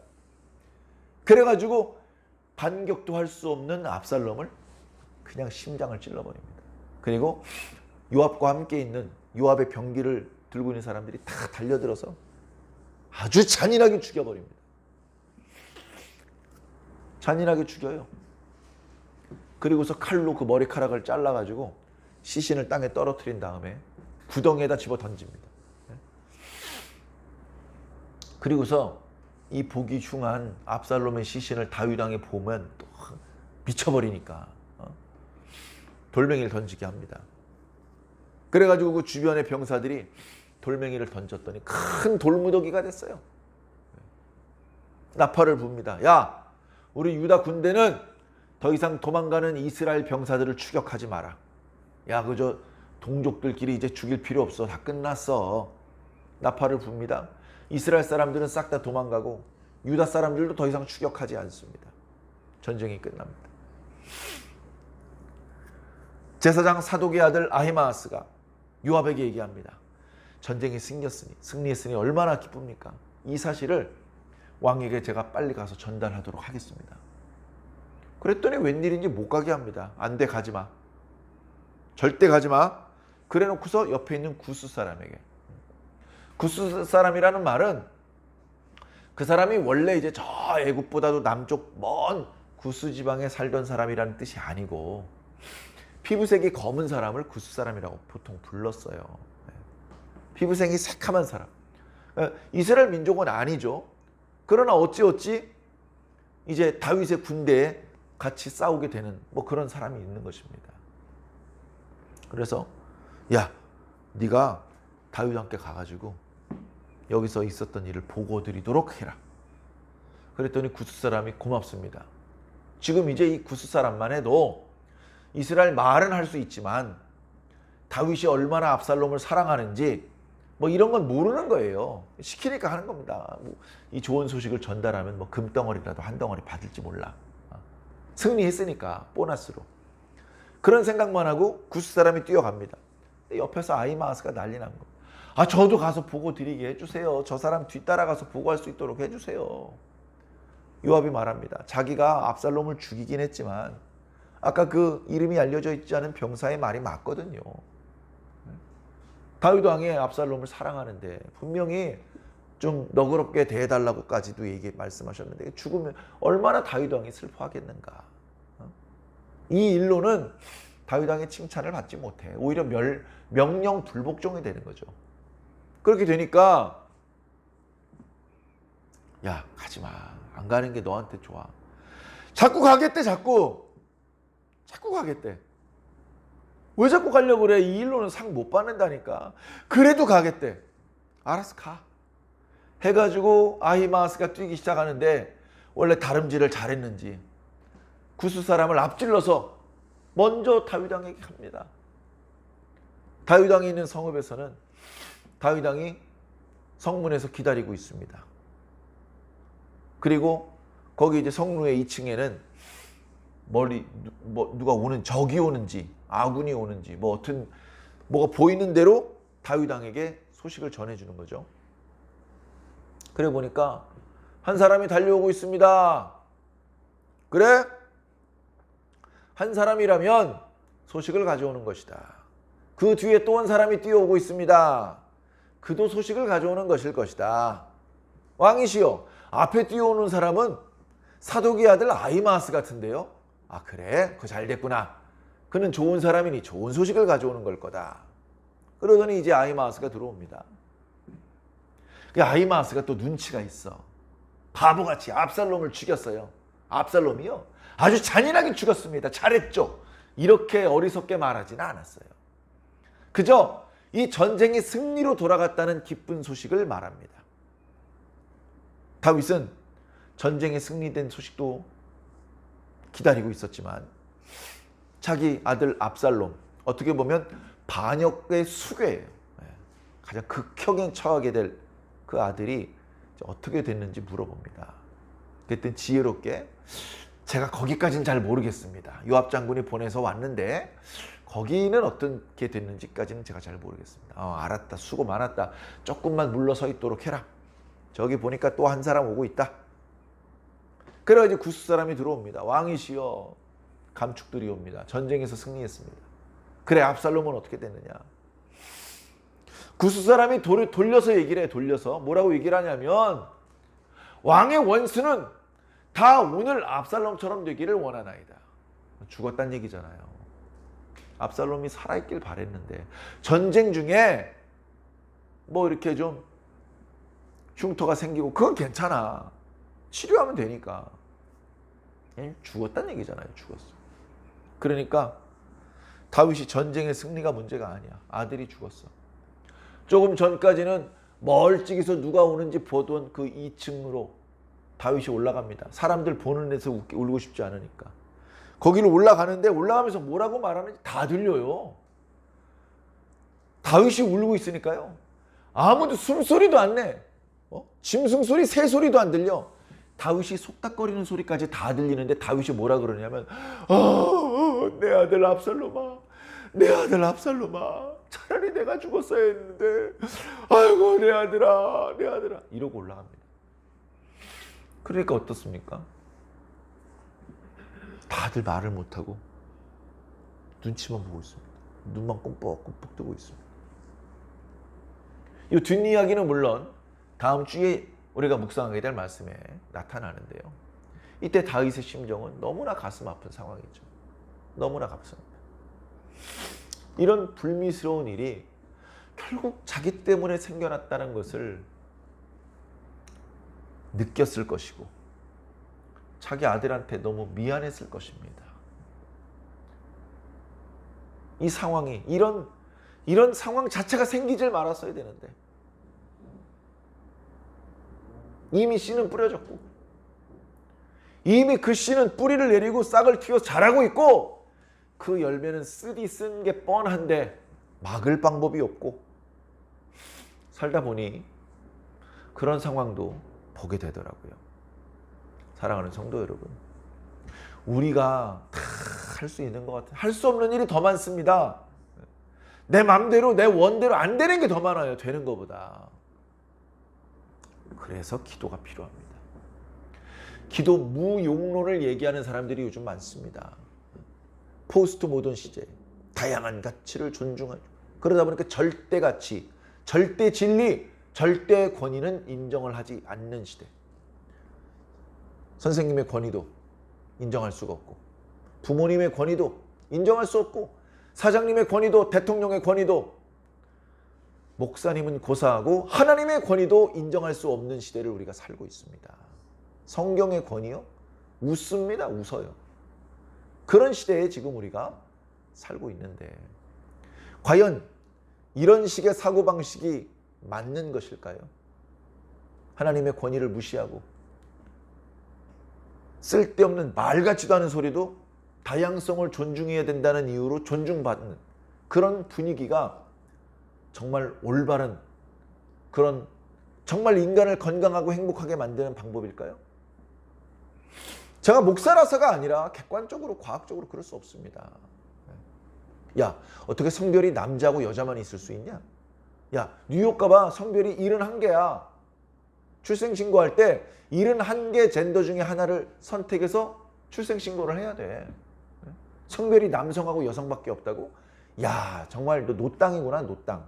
그래가지고 반격도 할 수 없는 압살롬을 그냥 심장을 찔러버립니다. 그리고 요압과 함께 있는 요압의 병기를 들고 있는 사람들이 다 달려들어서 아주 잔인하게 죽여버립니다. 잔인하게 죽여요. 그리고서 칼로 그 머리카락을 잘라가지고 시신을 땅에 떨어뜨린 다음에 구덩이에다 집어 던집니다. 그리고서 이 보기 흉한 압살롬의 시신을 다윗 왕이 보면 또 미쳐버리니까 돌멩이를 던지게 합니다. 그래가지고 그 주변의 병사들이 돌멩이를 던졌더니 큰 돌무더기가 됐어요. 나팔을 붑니다. 야, 우리 유다 군대는 더 이상 도망가는 이스라엘 병사들을 추격하지 마라. 야, 그저 동족들끼리 이제 죽일 필요 없어. 다 끝났어. 나팔을 붑니다. 이스라엘 사람들은 싹 다 도망가고 유다 사람들도 더 이상 추격하지 않습니다. 전쟁이 끝납니다. 제사장 사독의 아들 아히마아스가 요압에게 얘기합니다. 전쟁이 승리했으니 얼마나 기쁩니까? 이 사실을 왕에게 제가 빨리 가서 전달하도록 하겠습니다. 그랬더니 웬일인지 못 가게 합니다. 안 돼, 가지 마. 절대 가지 마. 그래 놓고서 옆에 있는 구스 사람에게. 구스 사람이라는 말은 그 사람이 원래 이제 저 애굽보다도 남쪽 먼 구스 지방에 살던 사람이라는 뜻이 아니고 피부색이 검은 사람을 구스 사람이라고 보통 불렀어요. 피부색이 새카만 사람. 이스라엘 민족은 아니죠. 그러나 어찌 이제 다윗의 군대에 같이 싸우게 되는 뭐 그런 사람이 있는 것입니다. 그래서 야, 네가 다윗 함께 가가지고 여기서 있었던 일을 보고 드리도록 해라. 그랬더니 구스 사람이 고맙습니다. 지금 이제 이 구스 사람만 해도 이스라엘 말은 할 수 있지만 다윗이 얼마나 압살롬을 사랑하는지 뭐 이런 건 모르는 거예요. 시키니까 하는 겁니다. 이 좋은 소식을 전달하면 뭐 금덩어리라도 한 덩어리 받을지 몰라. 승리했으니까 보너스로. 그런 생각만 하고 구스 사람이 뛰어갑니다. 옆에서 아히마아스가 난리 난 거. 저도 가서 보고 드리게 해주세요. 저 사람 뒤따라가서 보고할 수 있도록 해주세요. 요압이 말합니다. 자기가 압살롬을 죽이긴 했지만 아까 그 이름이 알려져 있지 않은 병사의 말이 맞거든요. 다윗 왕이 압살롬을 사랑하는데 분명히 좀 너그럽게 대해달라고까지도 말씀하셨는데 죽으면 얼마나 다윗 왕이 슬퍼하겠는가. 이 일로는 다윗 왕의 칭찬을 받지 못해. 오히려 명령 불복종이 되는 거죠. 그렇게 되니까 야, 가지마. 안 가는 게 너한테 좋아. 자꾸 가겠대. 자꾸 가겠대. 왜 자꾸 가려고 그래? 이 일로는 상 못 받는다니까. 그래도 가겠대. 알았어, 가. 해가지고 아히마아스가 뛰기 시작하는데 원래 다름질을 잘했는지 구스 사람을 앞질러서 먼저 다윗 왕에게 갑니다. 다윗 왕이 있는 성읍에서는 다윗 왕이 성문에서 기다리고 있습니다. 그리고 거기 이제 성루의 2층에는 누가 오는 적이 오는지 아군이 오는지 뭐가 보이는 대로 다윗 왕에게 소식을 전해주는 거죠. 그래 보니까 한 사람이 달려오고 있습니다. 그래? 한 사람이라면 소식을 가져오는 것이다. 그 뒤에 또 한 사람이 뛰어오고 있습니다. 그도 소식을 가져오는 것일 것이다. 왕이시여, 앞에 뛰어오는 사람은 사독의 아들 아히마아스 같은데요. 그래? 그거 잘 됐구나. 그는 좋은 사람이니 좋은 소식을 가져오는 걸 거다. 그러더니 이제 아히마아스가 들어옵니다. 아히마아스가 또 눈치가 있어. 바보같이 압살롬을 죽였어요. 압살롬이요? 아주 잔인하게 죽였습니다. 잘했죠? 이렇게 어리석게 말하지는 않았어요. 그저 이 전쟁이 승리로 돌아갔다는 기쁜 소식을 말합니다. 다윗은 전쟁에 승리된 소식도 기다리고 있었지만 자기 아들 압살롬, 어떻게 보면 반역의 수괴예요. 가장 극형에 처하게 될 그 아들이 어떻게 됐는지 물어봅니다. 그랬더니 지혜롭게 제가 거기까지는 잘 모르겠습니다. 요압 장군이 보내서 왔는데 거기는 어떻게 됐는지까지는 제가 잘 모르겠습니다. 알았다. 수고 많았다. 조금만 물러서 있도록 해라. 저기 보니까 또 한 사람 오고 있다. 그래서 이제 구스 사람이 들어옵니다. 왕이시여, 감축들이 옵니다. 전쟁에서 승리했습니다. 그래, 압살롬은 어떻게 됐느냐. 구스 사람이 돌려서 얘기를 해. 돌려서 뭐라고 얘기를 하냐면 왕의 원수는 다 오늘 압살롬처럼 되기를 원하나이다. 죽었다는 얘기잖아요. 압살롬이 살아있길 바랬는데 전쟁 중에 뭐 이렇게 좀 흉터가 생기고 그건 괜찮아. 치료하면 되니까. 죽었다는 얘기잖아요. 죽었어. 그러니까 다윗이 전쟁의 승리가 문제가 아니야. 아들이 죽었어. 조금 전까지는 멀찍이서 누가 오는지 보던 그 2층으로 다윗이 올라갑니다. 사람들 보는 데서 울고 싶지 않으니까. 거기를 올라가는데 올라가면서 뭐라고 말하는지 다 들려요. 다윗이 울고 있으니까요. 아무도 숨소리도 안 내. 짐승소리, 새소리도 안 들려. 다윗이 속닥거리는 소리까지 다 들리는데 다윗이 뭐라 그러냐면 내 아들 압살롬아, 내 아들 압살롬아, 차라리 내가 죽었어야 했는데 아이고 내 아들아, 내 아들아, 이러고 올라갑니다. 그러니까 어떻습니까? 다들 말을 못하고 눈치만 보고 있습니다. 눈만 꼼뻑꼼뻑 뜨고 있습니다. 이 뒷이야기는 물론 다음 주에 우리가 묵상하게 될 말씀에 나타나는데요. 이때 다윗의 심정은 너무나 가슴 아픈 상황이죠. 너무나 가슴. 이런 불미스러운 일이 결국 자기 때문에 생겨났다는 것을 느꼈을 것이고 자기 아들한테 너무 미안했을 것입니다. 이 상황이 이런 상황 자체가 생기질 말았어야 되는데 이미 씨는 뿌려졌고 이미 그 씨는 뿌리를 내리고 싹을 틔워 자라고 있고 그 열매는 쓰디 쓴 게 뻔한데 막을 방법이 없고 살다 보니 그런 상황도 보게 되더라고요. 사랑하는 성도 여러분, 우리가 다 할 수 있는 것 같아요. 할 수 없는 일이 더 많습니다. 내 맘대로 내 원대로 안 되는 게 더 많아요. 되는 것보다. 그래서 기도가 필요합니다. 기도 무용론을 얘기하는 사람들이 요즘 많습니다. 포스트 모던 시대, 다양한 가치를 존중하고 그러다 보니까 절대 가치, 절대 진리, 절대 권위는 인정을 하지 않는 시대. 선생님의 권위도 인정할 수가 없고 부모님의 권위도 인정할 수 없고 사장님의 권위도 대통령의 권위도 목사님은 고사하고 하나님의 권위도 인정할 수 없는 시대를 우리가 살고 있습니다. 성경의 권위요? 웃습니다. 웃어요. 그런 시대에 지금 우리가 살고 있는데 과연 이런 식의 사고방식이 맞는 것일까요? 하나님의 권위를 무시하고 쓸데없는 말 같지도 않은 소리도 다양성을 존중해야 된다는 이유로 존중받는 그런 분위기가 정말 올바른 그런 정말 인간을 건강하고 행복하게 만드는 방법일까요? 제가 목사라서가 아니라 객관적으로 과학적으로 그럴 수 없습니다. 야, 어떻게 성별이 남자고 여자만 있을 수 있냐? 야, 뉴욕 가봐. 성별이 71개야. 출생신고할 때 71개 젠더 중에 하나를 선택해서 출생신고를 해야 돼. 성별이 남성하고 여성밖에 없다고? 야, 정말 너 노땅이구나, 노땅.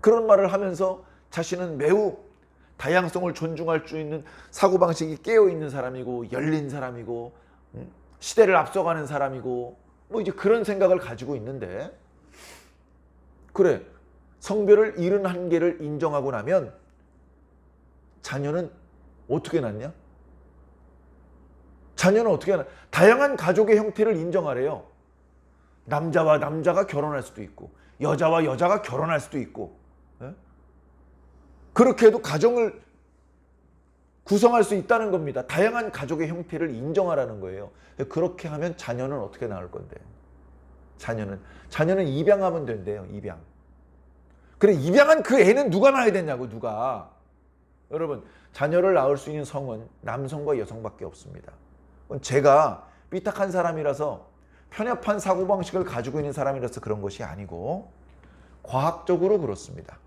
그런 말을 하면서 자신은 매우 다양성을 존중할 수 있는 사고방식이 깨어있는 사람이고 열린 사람이고 시대를 앞서가는 사람이고 뭐 이제 그런 생각을 가지고 있는데 그래, 성별을 71개를 인정하고 나면 자녀는 어떻게 낳냐? 자녀는 어떻게 낳냐? 다양한 가족의 형태를 인정하래요. 남자와 남자가 결혼할 수도 있고 여자와 여자가 결혼할 수도 있고 그렇게 해도 가정을 구성할 수 있다는 겁니다. 다양한 가족의 형태를 인정하라는 거예요. 그렇게 하면 자녀는 어떻게 나올 건데? 자녀는 입양하면 된대요. 입양. 그래, 입양한 그 애는 누가 낳아야 되냐고, 누가. 여러분, 자녀를 낳을 수 있는 성은 남성과 여성밖에 없습니다. 제가 삐딱한 사람이라서 편협한 사고방식을 가지고 있는 사람이라서 그런 것이 아니고 과학적으로 그렇습니다.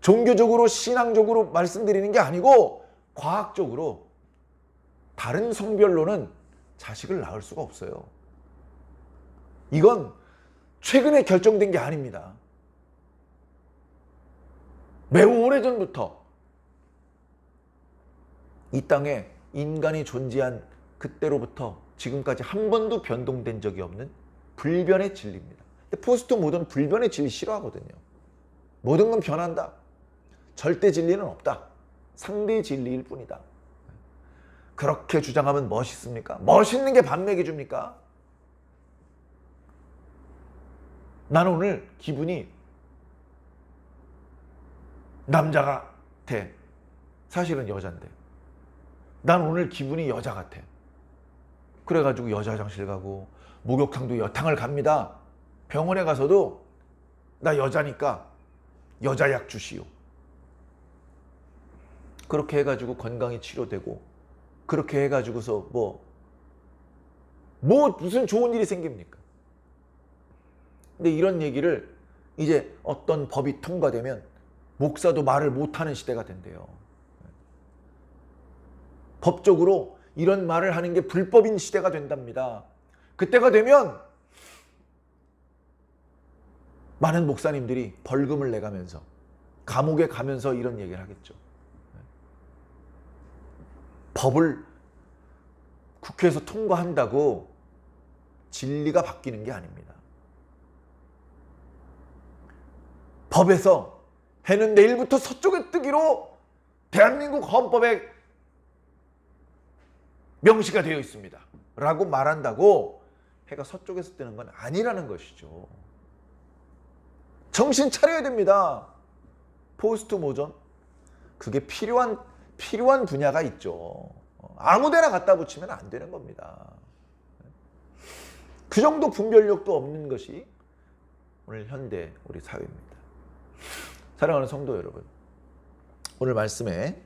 종교적으로 신앙적으로 말씀드리는 게 아니고 과학적으로 다른 성별로는 자식을 낳을 수가 없어요. 이건 최근에 결정된 게 아닙니다. 매우 오래전부터 이 땅에 인간이 존재한 그때로부터 지금까지 한 번도 변동된 적이 없는 불변의 진리입니다. 포스트 모던 불변의 진리 싫어하거든요. 모든 건 변한다. 절대 진리는 없다. 상대 진리일 뿐이다. 그렇게 주장하면 멋있습니까? 멋있는 게 밥 먹여줍니까? 나는 오늘 기분이 남자 같아. 사실은 여잔데. 난 오늘 기분이 여자 같아. 그래가지고 여자 화장실 가고 목욕탕도 여탕을 갑니다. 병원에 가서도 나 여자니까 여자 약 주시오. 그렇게 해가지고 건강이 치료되고 그렇게 해가지고서 뭐 무슨 좋은 일이 생깁니까? 근데 이런 얘기를 이제 어떤 법이 통과되면 목사도 말을 못하는 시대가 된대요. 법적으로 이런 말을 하는 게 불법인 시대가 된답니다. 그때가 되면 많은 목사님들이 벌금을 내가면서 감옥에 가면서 이런 얘기를 하겠죠. 법을 국회에서 통과한다고 진리가 바뀌는 게 아닙니다. 법에서 해는 내일부터 서쪽에 뜨기로 대한민국 헌법에 명시가 되어 있습니다. 라고 말한다고 해가 서쪽에서 뜨는 건 아니라는 것이죠. 정신 차려야 됩니다. 포스트 모던. 그게 필요한 필요한 분야가 있죠. 아무 데나 갖다 붙이면 안 되는 겁니다. 그 정도 분별력도 없는 것이 오늘 현대 우리 사회입니다. 사랑하는 성도 여러분, 오늘 말씀에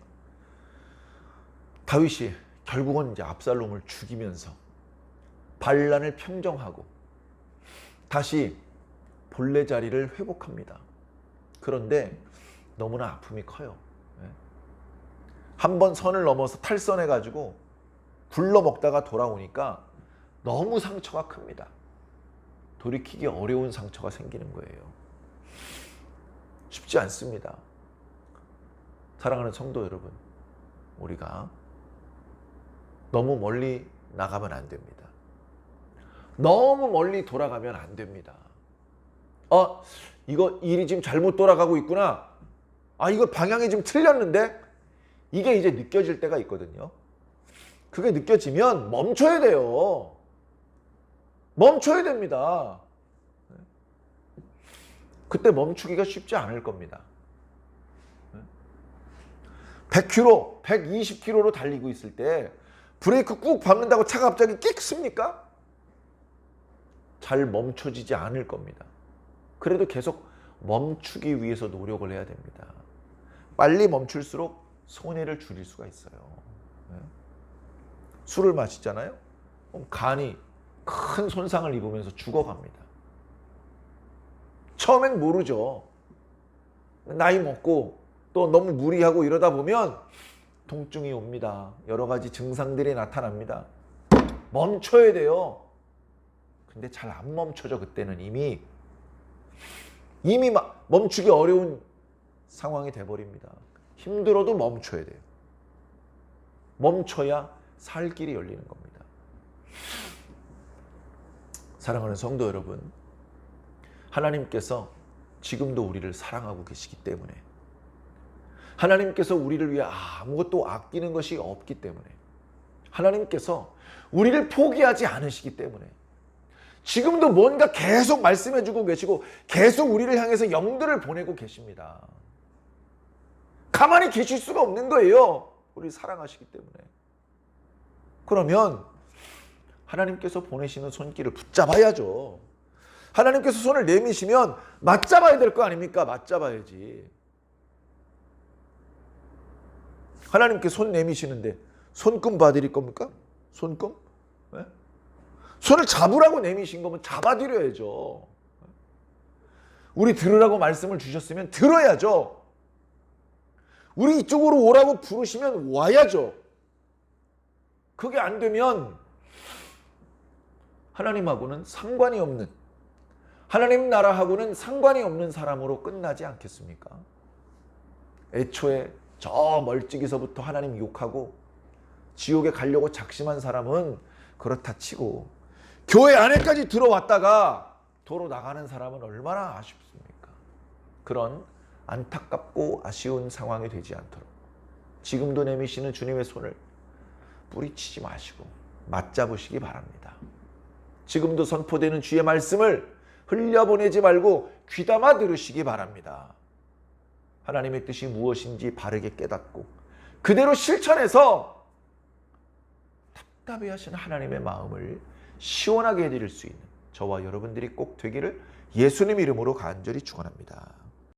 다윗이 결국은 이제 압살롬을 죽이면서 반란을 평정하고 다시 본래 자리를 회복합니다. 그런데 너무나 아픔이 커요. 한번 선을 넘어서 탈선해가지고 굴러먹다가 돌아오니까 너무 상처가 큽니다. 돌이키기 어려운 상처가 생기는 거예요. 쉽지 않습니다. 사랑하는 성도 여러분, 우리가 너무 멀리 나가면 안 됩니다. 너무 멀리 돌아가면 안 됩니다. 이거 일이 지금 잘못 돌아가고 있구나. 이거 방향이 좀 틀렸는데? 이게 이제 느껴질 때가 있거든요. 그게 느껴지면 멈춰야 돼요. 멈춰야 됩니다. 그때 멈추기가 쉽지 않을 겁니다. 100km, 120km로 달리고 있을 때 브레이크 꾹 밟는다고 차가 갑자기 끽 씁니까? 잘 멈춰지지 않을 겁니다. 그래도 계속 멈추기 위해서 노력을 해야 됩니다. 빨리 멈출수록 손해를 줄일 수가 있어요. 술을 마시잖아요. 그럼 간이 큰 손상을 입으면서 죽어갑니다. 처음엔 모르죠. 나이 먹고 또 너무 무리하고 이러다 보면 통증이 옵니다. 여러 가지 증상들이 나타납니다. 멈춰야 돼요. 근데 잘 안 멈춰져. 그때는 이미 막 멈추기 어려운 상황이 돼버립니다. 힘들어도 멈춰야 돼요. 멈춰야 살 길이 열리는 겁니다. 사랑하는 성도 여러분, 하나님께서 지금도 우리를 사랑하고 계시기 때문에, 하나님께서 우리를 위해 아무것도 아끼는 것이 없기 때문에, 하나님께서 우리를 포기하지 않으시기 때문에 지금도 뭔가 계속 말씀해주고 계시고 계속 우리를 향해서 영들을 보내고 계십니다. 가만히 계실 수가 없는 거예요. 우리 사랑하시기 때문에. 그러면 하나님께서 보내시는 손길을 붙잡아야죠. 하나님께서 손을 내미시면 맞잡아야 될 거 아닙니까? 맞잡아야지. 하나님께 손 내미시는데 손금 봐드릴 겁니까? 손금? 네? 손을 잡으라고 내미신 거면 잡아드려야죠. 우리 들으라고 말씀을 주셨으면 들어야죠. 우리 이쪽으로 오라고 부르시면 와야죠. 그게 안 되면 하나님하고는 상관이 없는, 하나님 나라하고는 상관이 없는 사람으로 끝나지 않겠습니까? 애초에 저 멀찍이서부터 하나님 욕하고 지옥에 가려고 작심한 사람은 그렇다 치고 교회 안에까지 들어왔다가 도로 나가는 사람은 얼마나 아쉽습니까? 그런 안타깝고 아쉬운 상황이 되지 않도록 지금도 내미시는 주님의 손을 뿌리치지 마시고 맞잡으시기 바랍니다. 지금도 선포되는 주의 말씀을 흘려보내지 말고 귀담아 들으시기 바랍니다. 하나님의 뜻이 무엇인지 바르게 깨닫고 그대로 실천해서 답답해하시는 하나님의 마음을 시원하게 해드릴 수 있는 저와 여러분들이 꼭 되기를 예수님 이름으로 간절히 축원합니다.